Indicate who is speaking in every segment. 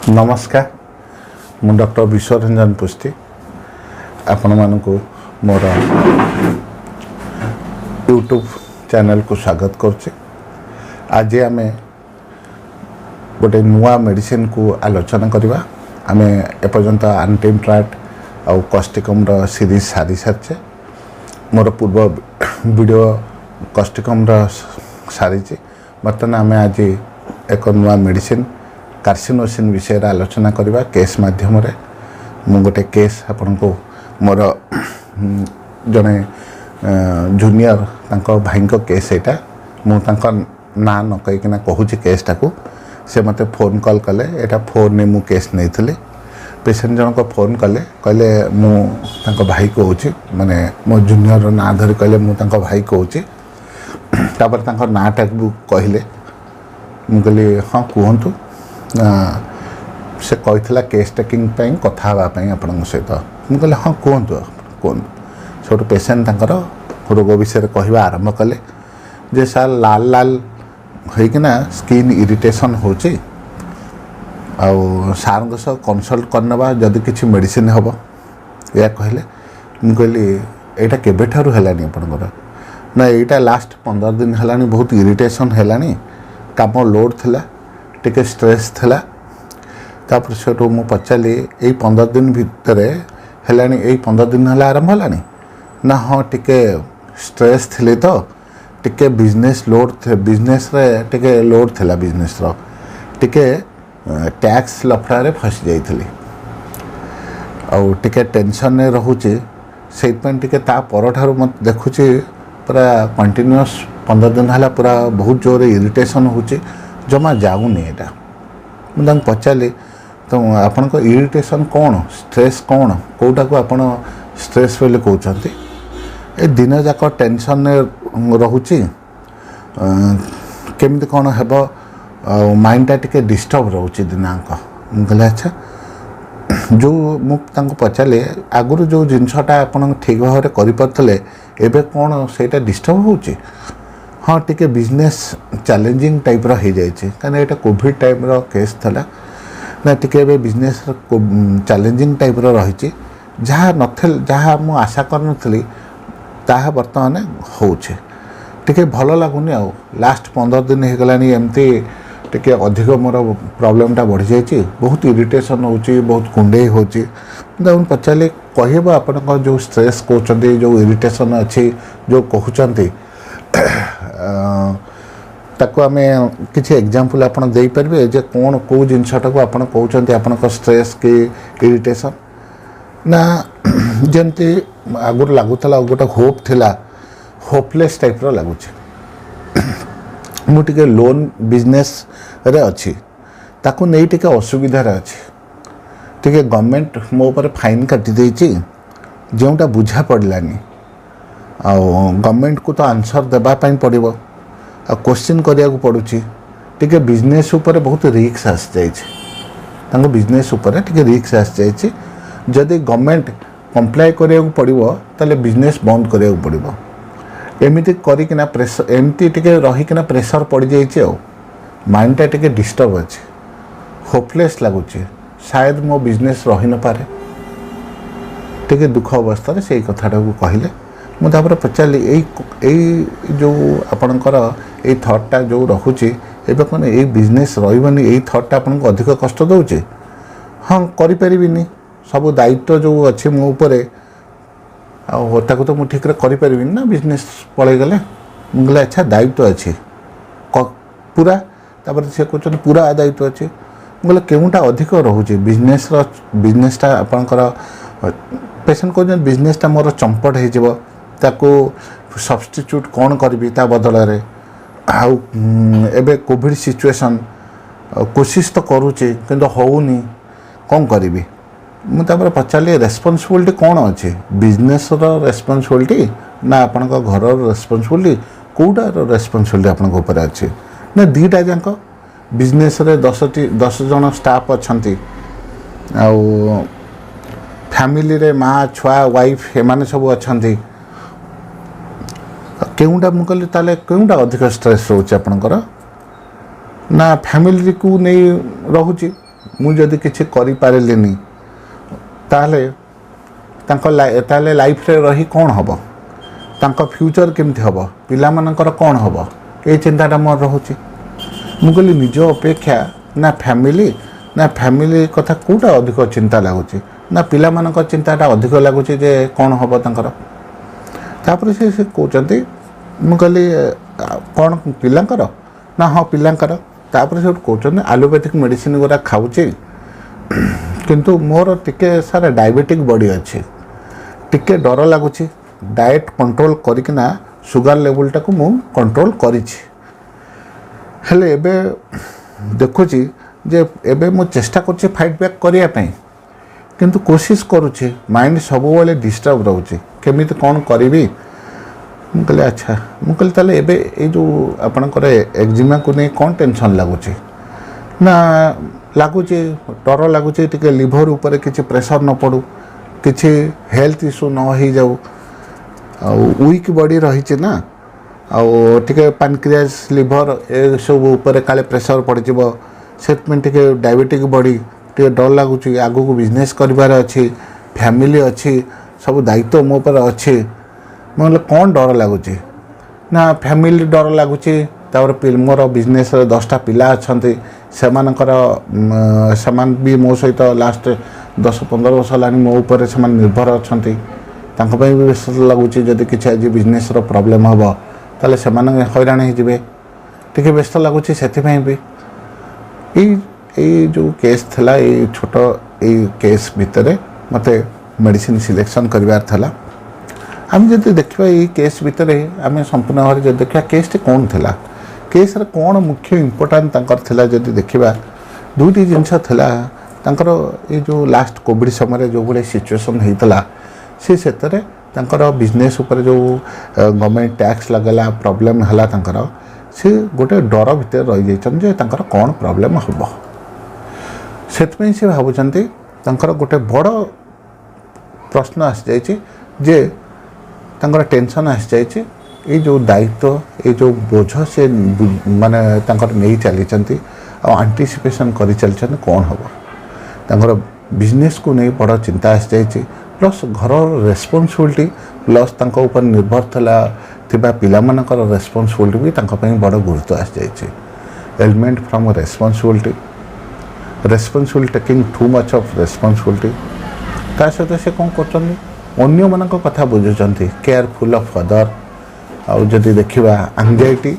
Speaker 1: नमस्कार मु डॉक्टर विश्वरंजन पुष्टि आपण मानक मोर यूट्यूब चैनल को स्वागत करुचे। आज आम गोटे नुआ मेडिसिन को आलोचना करवा। आम एपर्यंत एंटीट्राट आउ कस्टिकम सीरीज सारी सारी मोर पूर्व वीडियो कस्टिकम सारी बर्तमान आम आज एक नुआ मेडिसिन कार्सिनोसिन विषय आलोचना करवा केस माध्यम मु गोटे केस आपण को मोर जड़े जूनियर भाई केस यहाँ मुझे ना न कहीकिना कहूँ केसटा को से मते फोन कॉल कले एटा फोन ने मु केस नहीं थी। पेसेंट जनक फोन कले कहले मु भाई कहूँ माने मो जूनियर ना धरी कहले मु भाई कहूँ तापर नाटा कहले मु कहली हाँ कहतु से कही केस टेकिंग कथा आपण सहित मुझे कहले हाँ कहतु कहतु सब पेसेंट रोग विषय कहवा आरंभ कले जे सार लाल लाल होना स्किन इरिटेशन होची सार सह कनसल्ट करनवा जदि किसी मेडिसिन हम या कहले मुझे कहली यहाँ केबेठारु हेलानी आपनकर ना यहाँ लास्ट 15 दिन हेलानी बहुत इरिटेशन हेलानी काम लोड थिला टिके स्ट्रेस थिला तापर से मु पचाली यही 15 दिन भितर हेलानी यही 15 दिन है आरंभ हेलानी ना हाँ टिके स्ट्रेस थिले तो टिके बिजनेस लोड बिजनेस रे टिके लोड थिला बिजनेस रो टिके टैक्स लफड़ा फसी जाइली आउ टिके टेंशन ने रहूची से टिके ता परठारु मत देखुची पूरा कंटिन्यूअस 15 दिन है पूरा बहुत जोर इरिटेशन होची जमा जाऊनी एटा मुझे पचाली तो आपण को इरिटेशन कौन स्ट्रेस कौन कोटा को आपण स्ट्रेस बोले कहते ए दिन जाक टेंशन रोची केमती कौन हेब माइंडटा टिके डिस्टर्ब रोची दिनाक कहले अच्छा जो मुझे पचारे आगुरी जो जिनसटा आप ठीक भाव में करें एवं कौन से डिस्टर्ब होची हाँ टिके बिजनेस चैलेंजिंग टाइप रो हो जाए कहीं यहाँ कोविड टाइम रो केस थला ना टिके बिजनेस चैलेंजिंग टाइप रो रही जहाँ नथिल जहाँ मु आशा करनथली ताहा वर्तमान होचे टिके भल लगुनि आउ लास्ट 15 दिन हो गलानी एमती टिके अधिक मोर प्रॉब्लमटा बढ़ी जाइए बहुत इरिटेशन होची बहुत कुंडे होची मुझे पचारे कहब आप जो स्ट्रेस कहते जो इरिटेशन अच्छी जो कहते ताको आम किसी एग्जांपल आप दे पारे जे कौन कौ जिनसटा को आप कहते आप स्ट्रेस कि इरिटेशन ना जमती आगुरी लगुला गोटे होप थिला होपलेस टाइप लगुच मुझे लोन बिजनेस रे अच्छी ताकू नहीं टिके असुविधा अच्छी टिके गवर्नमेंट मो पर फाइन काटी देछि जोटा बुझा पड़लानी आ गवर्नमेंट को तो आंसर देवाई पड़ो आ क्वेश्चन करिया को पड़ुछि टिके बिजनेस उपर बहुत रिस्क आस जाइए बिजनेस उपर टिके रिस्क आस जाइए जदि गवर्नमेंट कंप्लाई करिया को पड़ो ताले बिजनेस बंद करिया को पड़ो एमती करिकिना प्रेशर एमती टिके रहीकिना प्रेशर पड़ जाइए आ माइंडटा टिके डिस्टर्ब अच्छे होपलेस लगुच शायद मो बिजनेस रही न पारे टिके दुख अवस्था से कथाटा को कहले मुझे पचारि यही जो आपणकर ये थॉटटा जो रखुची एवं कौन ये बिजनेस रही यही थॉटटा आपन को अधिक कष्ट दौचे हाँ करें सब दायित्व जो अच्छे मो उपरे आताको तो मुझे ठीक करें ना बिजनेस पलि गले मुझे अच्छा दायित्व अच्छे पूरा तापर से कहते पूरा दायित्व अच्छे मुझे केउटा अधिक रोचे बिजनेसटा आपणकर पेसेंट कहते बिजनेसटा मोर चंपट हो ताको सब्स्टिट्यूट कौन करी ता बदल आउ एबे कोविड सिचुएशन कोशिश तो करुचे किंतु होउनी कौन करी मुझे पचारे रेस्पॉन्सिबिलिटी कौन अच्छे बिजनेस रेस्पॉन्सिबिलिटी ना आपण घर रेस्पॉन्सिबिलिटी कोटा रेस्पॉन्सिबिलिटी आपण ऊपर अच्छे ना दीटा जाक बिजनेस रे 10 जन स्टाफ अच्छी आउ फैमिली रे माँ छुआ वाइफ एमाने सब अच्छा केउटा मुझे ताले केउटा अधिक स्ट्रेस रोचे आपणकर ना फैमिली को नहीं रोचे ମୁଁ ଯଦି କିଛି କରିପାରିଲିନି ତାହେଲେ ତାହେଲେ ଲାଇଫରେ ରହି କ'ଣ ହେବ, ତାଙ୍କ ଫ୍ୟୁଚର କେମିତି ହେବ, ପିଲାମାନଙ୍କର କ'ଣ ହେବ, ଏଇ ଚିନ୍ତାଟା ମୋର ରହୁଛି। ମୁଁ କହିଲି ନିଜ ଅପେକ୍ଷା ନା ଫ୍ୟାମିଲି କଥା କେଉଁଟା ଅଧିକ ଚିନ୍ତା ଲାଗୁଛି, ନା ପିଲାମାନଙ୍କ ଚିନ୍ତାଟା ଅଧିକ ଲାଗୁଛି ଯେ କ'ଣ ହେବ ତାଙ୍କର। ତାପରେ ସେ କହୁଛନ୍ତି, ମୁଁ କହିଲି କ'ଣ ପିଲାଙ୍କର, ନା ହଁ ପିଲାଙ୍କର। ତାପରେ ସେଠୁ କହୁଛନ୍ତି ଆଲୋପାଥିକ୍ ମେଡ଼ିସିନ ଗୁଡ଼ା ଖାଉଛି, କିନ୍ତୁ ମୋର ଟିକେ ସାର୍ ଡାଇବେଟିକ୍ ବଡ଼ି ଅଛି, ଟିକେ ଡର ଲାଗୁଛି। ଡାଏଟ୍ କଣ୍ଟ୍ରୋଲ୍ କରିକିନା ସୁଗାର ଲେବୁଲଟାକୁ ମୁଁ କଣ୍ଟ୍ରୋଲ୍ କରିଛି, ହେଲେ ଏବେ ଦେଖୁଛି ଯେ ଏବେ ମୁଁ ଚେଷ୍ଟା କରୁଛି ଫାଇଟ୍ ବ୍ୟାକ୍ କରିବା ପାଇଁ, କିନ୍ତୁ କୋସିସ୍ କରୁଛି, ମାଇଣ୍ଡ ସବୁବେଳେ ଡିଷ୍ଟର୍ବ ରହୁଛି, କେମିତି କ'ଣ କରିବି। ମୁଁ କହିଲି ଆଚ୍ଛା, ମୁଁ କହିଲି ତାହେଲେ ଏବେ ଏଇ ଯେଉଁ ଆପଣଙ୍କର ଏକ୍ଜିମାକୁ ନେଇ କ'ଣ ଟେନସନ୍ ଲାଗୁଛି, ନା ଲାଗୁଛି ଡର ଲାଗୁଛି ଟିକେ ଲିଭର ଉପରେ କିଛି ପ୍ରେସର ନ ପଡ଼ୁ, କିଛି ହେଲ୍ଥ ଇସ୍ୟୁ ନ ହେଇଯାଉ, ଆଉ ୱିକ୍ ବଡ଼ି ରହିଛି ନା, ଆଉ ଟିକେ ପାନକ୍ରିଆସ୍ ଲିଭର ଏସବୁ ଉପରେ କାଳେ ପ୍ରେସର ପଡ଼ିଯିବ, ସେଥିପାଇଁ ଟିକେ ଡାଇବେଟିକ୍ ବଡ଼ି, ଟିକେ ଡର ଲାଗୁଛି। ଆଗକୁ ବିଜନେସ୍ କରିବାର ଅଛି, ଫ୍ୟାମିଲି ଅଛି, ସବୁ ଦାୟିତ୍ୱ ମୋ ଉପରେ ଅଛି। ମୁଁ କହିଲି କ'ଣ ଡର ଲାଗୁଛି, ନା ଫ୍ୟାମିଲି ଡର ଲାଗୁଛି, ତାପରେ ମୋର ବିଜନେସ୍ରେ 10ଟା ପିଲା ଅଛନ୍ତି, ସେମାନେ ବି ମୋ ସହିତ ଲାଷ୍ଟ 10-15 ବର୍ଷ ହେଲାଣି ମୋ ଉପରେ ସେମାନେ ନିର୍ଭର ଅଛନ୍ତି, ତାଙ୍କ ପାଇଁ ବି ବ୍ୟସ୍ତ ଲାଗୁଛି। ଯଦି କିଛି ଆଜି ବିଜନେସ୍ର ପ୍ରୋବ୍ଲେମ୍ ହେବ ତାହେଲେ ସେମାନେ ହଇରାଣ ହେଇଯିବେ, ଟିକେ ବ୍ୟସ୍ତ ଲାଗୁଛି। ସେଥିପାଇଁ ବି ଏଇ ଯେଉଁ କେସ୍ ଥିଲା, ଏଇ ଛୋଟ ଏଇ କେସ୍ ଭିତରେ ମୋତେ ମେଡ଼ିସିନ ସିଲେକ୍ସନ୍ କରିବାର ଥିଲା। ଆମେ ଯଦି ଦେଖିବା ଏଇ କେସ୍ ଭିତରେ, ଆମେ ସମ୍ପୂର୍ଣ୍ଣ ଭାବରେ ଯଦି ଦେଖିବା କେସ୍ଟି କ'ଣ ଥିଲା, କେସ୍ରେ କ'ଣ ମୁଖ୍ୟ ଇମ୍ପୋର୍ଟାଣ୍ଟ ତାଙ୍କର ଥିଲା, ଯଦି ଦେଖିବା 2ଟି ଜିନିଷ ଥିଲା ତାଙ୍କର। ଏଇ ଯେଉଁ ଲାଷ୍ଟ କୋଭିଡ଼ ସମୟରେ ଯେଉଁଭଳି ସିଚୁଏସନ୍ ହେଇଥିଲା, ସେଥିରେ ତାଙ୍କର ବିଜନେସ୍ ଉପରେ ଯେଉଁ ଗଭର୍ଣ୍ଣମେଣ୍ଟ ଟ୍ୟାକ୍ସ ଲଗାଇଲା, ପ୍ରୋବ୍ଲେମ୍ ହେଲା ତାଙ୍କର, ସେ ଗୋଟେ ଡର ଭିତରେ ରହିଯାଇଛନ୍ତି ଯେ ତାଙ୍କର କ'ଣ ପ୍ରୋବ୍ଲେମ୍ ହେବ। ସେଥିପାଇଁ ସେ ଭାବୁଛନ୍ତି, ତାଙ୍କର ଗୋଟେ ବଡ଼ ପ୍ରଶ୍ନ ଆସିଯାଇଛି ଯେ ତାଙ୍କର ଟେନସନ୍ ଆସିଯାଇଛି, ଏଇ ଯେଉଁ ଦାୟିତ୍ୱ, ଏଇ ଯେଉଁ ବୋଝ ସେ ମାନେ ତାଙ୍କର ନେଇ ଚାଲିଛନ୍ତି, ଆଉ ଆଣ୍ଟିସିପେସନ୍ କରିଚାଲିଛନ୍ତି କ'ଣ ହେବ। ତାଙ୍କର ବିଜନେସ୍କୁ ନେଇ ବଡ଼ ଚିନ୍ତା ଆସିଯାଇଛି, ପ୍ଲସ୍ ଘରର ରେସ୍ପନ୍ସିବିଲିଟି, ପ୍ଲସ୍ ତାଙ୍କ ଉପରେ ନିର୍ଭର ଥିବା ପିଲାମାନଙ୍କର ରେସ୍ପନ୍ସିବିଲିଟି ବି ତାଙ୍କ ପାଇଁ ବଡ଼ ଗୁରୁତ୍ୱ ଆସିଯାଇଛି। Element from responsibility taking too much of responsibility. ତା ସହିତ ସେ କ'ଣ କରୁଛନ୍ତି, ଅନ୍ୟମାନଙ୍କ କଥା ବୁଝୁଛନ୍ତି, କେୟାରଫୁଲ୍ ଅଫ୍ ଅଦର। ଆଉ ଯଦି ଦେଖିବା ଆଙ୍ଜାଇଟି,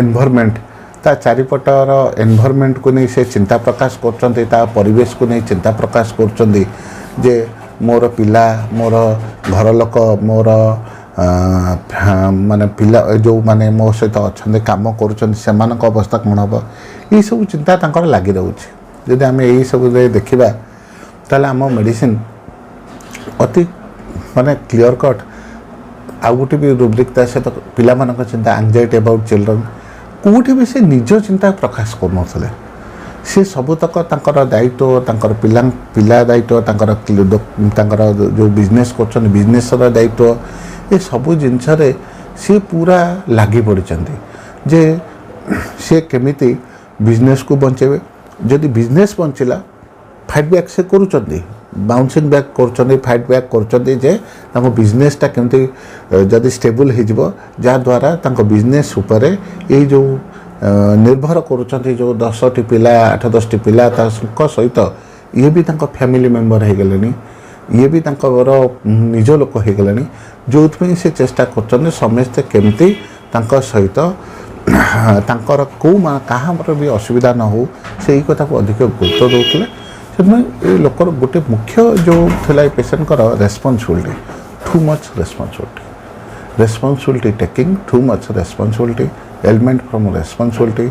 Speaker 1: ଏନଭାରମେଣ୍ଟ, ତା ଚାରିପଟର ଏନଭାରମେଣ୍ଟକୁ ନେଇ ସେ ଚିନ୍ତା ପ୍ରକାଶ କରୁଛନ୍ତି, ତା ପରିବେଶକୁ ନେଇ ଚିନ୍ତା ପ୍ରକାଶ କରୁଛନ୍ତି ଯେ ମୋର ପିଲା, ମୋର ଘର ଲୋକ, ମୋର ମାନେ ପିଲା ଯେଉଁମାନେ ମୋ ସହିତ ଅଛନ୍ତି, କାମ କରୁଛନ୍ତି, ସେମାନଙ୍କ ଅବସ୍ଥା କ'ଣ ହେବ, ଏଇସବୁ ଚିନ୍ତା ତାଙ୍କର ଲାଗି ରହୁଛି। ଯଦି ଆମେ ଏଇସବୁରେ ଦେଖିବା ତାହେଲେ ଆମ ମେଡ଼ିସିନ ଅତି ମାନେ କ୍ଲିଅର କଟ୍। ଆଉ ଗୋଟେ ବି ରୁବ୍ରିକ୍ ତା ସହିତ ପିଲାମାନଙ୍କ ଚିନ୍ତା, ଆଙ୍ଜାଇଟି ଆବାଉଟ୍ ଚିଲଡ୍ରନ୍, କେଉଁଠି ବି ସେ ନିଜ ଚିନ୍ତା ପ୍ରକାଶ କରୁନଥିଲେ। ସେ ସବୁତକ ତାଙ୍କର ଦାୟିତ୍ୱ, ତାଙ୍କର ପିଲା ଦାୟିତ୍ୱ, ତାଙ୍କର ଯେଉଁ ବିଜନେସ୍ କରୁଛନ୍ତି ବିଜନେସ୍ର ଦାୟିତ୍ୱ, ଏସବୁ ଜିନିଷରେ ସେ ପୁରା ଲାଗି ପଡ଼ିଛନ୍ତି ଯେ ସେ କେମିତି ବିଜନେସ୍କୁ ବଞ୍ଚେଇବେ। ଯଦି ବିଜନେସ୍ ବଞ୍ଚିଲା, ଫାଇଟ୍ ବ୍ୟାକ୍ ସେ କରୁଛନ୍ତି, ବାଉନ୍ସିଂ ବ୍ୟାକ୍ କରୁଛନ୍ତି, ଫାଇଟ୍ ବ୍ୟାକ୍ କରୁଛନ୍ତି ଯେ ତାଙ୍କ ବିଜନେସ୍ଟା କେମିତି ଯଦି ଷ୍ଟେବୁଲ୍ ହେଇଯିବ, ଯାହାଦ୍ୱାରା ତାଙ୍କ ବିଜନେସ୍ ଉପରେ ଏଇ ଯେଉଁ ନିର୍ଭର କରୁଛନ୍ତି ଯେଉଁ 10ଟି ପିଲା, 8-10ଟି ପିଲା, ତାଙ୍କ ସହିତ ଇଏ ବି ତାଙ୍କ ଫ୍ୟାମିଲି ମେମ୍ବର ହେଇଗଲେଣି, ଇଏ ବି ତାଙ୍କର ନିଜ ଲୋକ ହେଇଗଲେଣି, ଯେଉଁଥିପାଇଁ ସେ ଚେଷ୍ଟା କରୁଛନ୍ତି ସମସ୍ତେ କେମିତି ତାଙ୍କ ସହିତ ତାଙ୍କର କାହାର ବି ଅସୁବିଧା ନ ହେଉ, ସେଇ କଥାକୁ ଅଧିକ ଗୁରୁତ୍ୱ ଦେଉଥିଲେ। ସେଥିପାଇଁ ଏ ଲୋକର ଗୋଟେ ମୁଖ୍ୟ ଯେଉଁ ଥିଲା ଏ ପେସେଣ୍ଟଙ୍କର responsibility, too much responsibility taking too much responsibility, element from responsibility,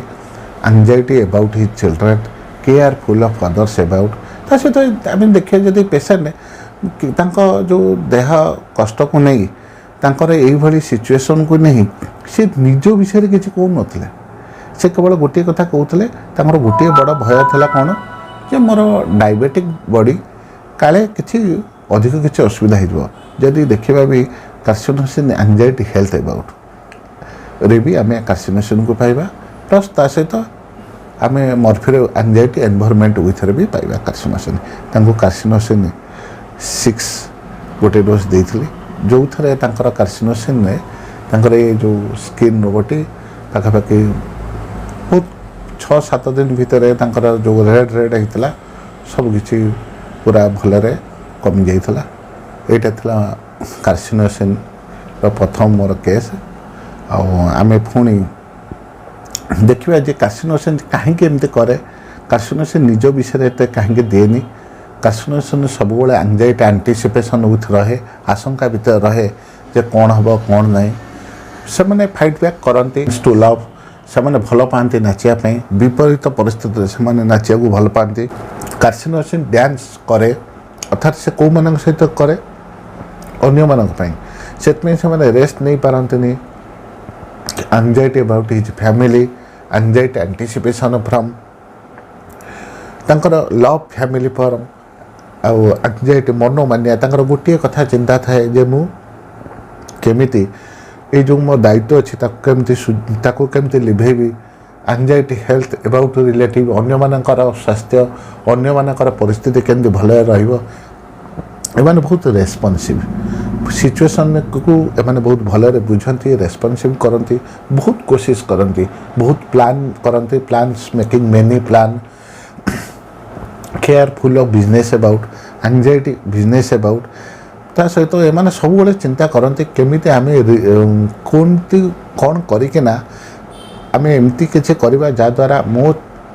Speaker 1: anxiety about his children, careful of others about। ତା ସହିତ ଆମେ ଦେଖିବା ଯଦି ପେସେଣ୍ଟ ତାଙ୍କ ଯେଉଁ ଦେହ କଷ୍ଟକୁ ନେଇ, ତାଙ୍କର ଏଇଭଳି ସିଚୁଏସନ୍କୁ ନେଇ ସେ ନିଜ ବିଷୟରେ କିଛି କହୁନଥିଲେ। ସେ କେବଳ ଗୋଟିଏ କଥା କହୁଥିଲେ, ତାଙ୍କର ଗୋଟିଏ ବଡ଼ ଭୟ ଥିଲା କ'ଣ, ଯେ ମୋର ଡାଇବେଟିକ୍ ବଡ଼ି, କାଳେ ଅଧିକ କିଛି ଅସୁବିଧା ହେଇଯିବ। ଯଦି ଦେଖିବା ବି କାର୍ସିନୋସିନ୍ ଆଙ୍ଜାଇଟି ହେଲ୍ଥ ଏବାଉଟ୍ ରେ ବି ଆମେ କାର୍ସିନୋସିନ୍କୁ ପାଇବା, ପ୍ଲସ୍ ତା ସହିତ आम मर्फीर एंजाइटी एनवायरनमेंट विथर भी पाइबा कार्सिनोसिन कार्सिनोसिन 6 गोटे डोज देती जो थे कार्सिनोसिन ये जो स्किन रोगटी पाखापाखि बहुत 6-7 दिन भितर जो रेड रेड होता सबकि पूरा भलरे कमी जाइला। यहाँ था कार्सिनोसिन प्रथम मोर केस आम पुणी देखा जे कार्सिनोसिन कहीं एमती करे कार्सिनोसिन निज विषय कहीं दिएनि कार्सिनोसिन सब एंजाइटी एंटीसिपेशन विथ रहे आशंका भितर रहे जे कौन हम कौन ना से मैंने फाइट बैक करती टू लव से भल पाती नाचियापी विपरीत परिस्थिति से नाचिया भल पाती कार्सिनोसिन डांस करे अर्थात से कौ मान सहित करे अन्य मानी से रेस्ट नहीं पारती anxiety about his family anxiety anticipation from तांकर लव फैमिली फ्रॉम आउ एंजाइटी मनोमानिया तांकर गोटे कथा चिंता थाए जे मु केमिति ये जो मो दायित्व अच्छी केमती लिभेबी एंजाइटी हेल्थ अबाउट रिलेटिव अन्य मानकर स्वास्थ्य अन्य मानकर परिस्थिति केमती भले रहिबो एमाने बहुत रेस्पॉन्सिव सिचुएशन को एमाने बहुत भलरे बुझंती रेस्पॉन्सिव करती बहुत कोशिश करती बहुत प्लान करती plans making many plan careful of business about anxiety business about ता सहित एमाने सब चिंता करती केमिति आम कौन करिकिना आम एमती किसी करवा जद्वारा मो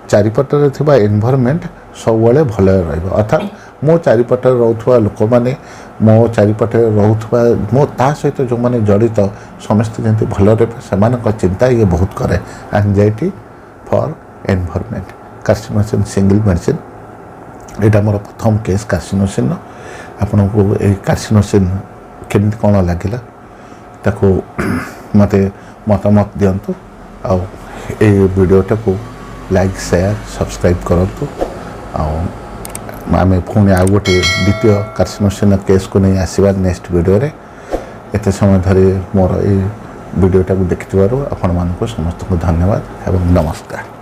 Speaker 1: चारिपटे थिबा एनवायरनमेंट सब भल रहिबो अर्थात मो चारिपटे रोथुवा लोक माने मो चारिपटे रोथुवा मो ता सहित जो माने जड़ित समस्त जंती भल रहे सेमानक चिंता ये बहुत करे anxiety for environment carcinosin single medicine एटा मोर प्रथम केस कार्सिनोसिन आपन को ए कार्सिनोसिन केमती कौन लगिला ताको मते मतामत दियंतु आ ए वीडियोटा को लाइक शेयर सब्सक्राइब करंतु आम पुणी आ गोटे द्वितीय कार्सिनोसिन केस को नहीं आसवा नेक्स्ट वीडियो रे एते समय धरी मोर ए वीडियोटा को देखिथिबारु आपण मानको समस्त को धन्यवाद एवं नमस्कार।